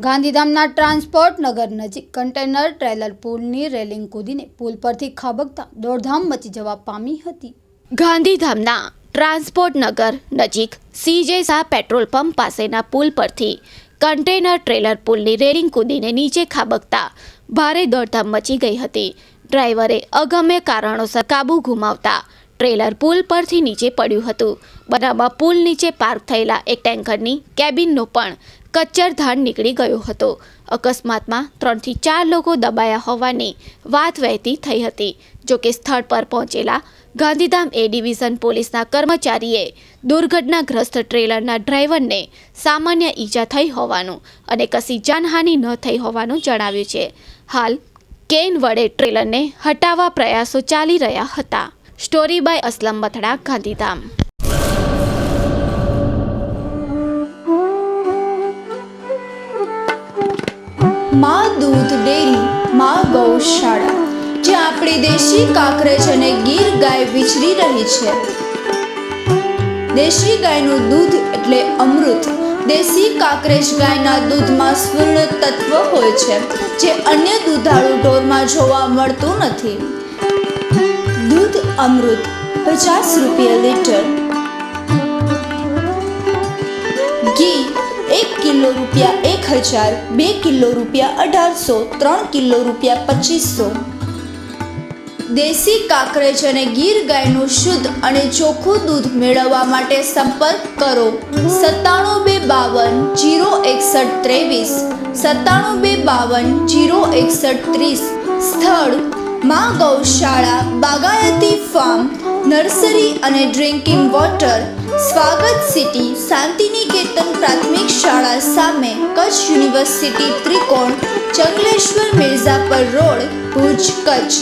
ગાંધીધામના ટ્રાન્સપોર્ટ નગર નજીક container trailer પુલની railing કૂદીને પુલ પરથી ખાબકતા દોડધામ મચી જવા પામી હતી। ગાંધીધામના ટ્રાન્સપોર્ટ નગર નજીક સીજે શાહ પેટ્રોલ પંપ પાસેના પુલ પરથી કન્ટેનર ટ્રેલર પુલની રેલિંગ કૂદીને નીચે ખાબકતા ભારે દોડધામ મચી ગઈ હતી। ડ્રાઈવરે અગમ્ય કારણોસર કાબુ ગુમાવતા ટ્રેલર પુલ પરથી નીચે પડ્યું હતું। બનાવમાં પુલ નીચે પાર્ક થયેલા એક ટેન્કરની કેબિનનો પણ કચ્ચરધાન નીકળી ગયો હતો। અકસ્માતમાં 3 થી 4 લોકો દબાયા હોવાની વાત વહેતી થઈ હતી। જોકે સ્થળ પર પહોંચેલા ગાંધીધામ એ ડિવિઝન પોલીસના કર્મચારીએ દુર્ઘટનાગ્રસ્ત ટ્રેલરના ડ્રાઈવરને સામાન્ય ઈજા થઈ હોવાનું અને કશી જાનહાનિ ન થઈ હોવાનું જણાવ્યું છે। હાલ કેન વડે ટ્રેલરને હટાવવા પ્રયાસો ચાલી રહ્યા હતા। Story by Aslam Mathada, Gandhidham. માં દૂધ ડેરી, માં ગૌશાળા, જ્યાં આપણી દેશી કાંકરેજ અને ગીર ગાય વિચરી રહી છે। દેશી ગાયનું દૂધ એટલે અમૃત। દેશી કાંકરેજ ગાયના દૂધમાં સ્વર્ણ તત્વ હોય છે, જે અન્ય દૂધાળુ ઢોરમાં જોવા મળતું નથી। દૂધ અમૃત 50 રૂપિયા લીટર। ઘી 1 કિલો રૂપિયા 1000, 2 કિલો રૂપિયા 1800, 3 કિલો રૂપિયા 2500। દેશી કાંકરેજ અને ગીર ગાયનું શુદ્ધ અને ચોખ્ખું દૂધ મેળવવા માટે સંપર્ક કરો 9722 061 23, 9722 061 30। સ્થળ માં ગૌશાળા, બાગાયતી ફાર્મ, નર્સરી અને ડ્રિંકિંગ વોટર, સ્વાગત સિટી, શાંતિનિકેતન પ્રાથમિક શાળા સામે, કચ્છ યુનિવર્સિટી ત્રિકોણ, ચંગલેશ્વર મિર્ઝાપર રોડ, ભુજ, કચ્છ।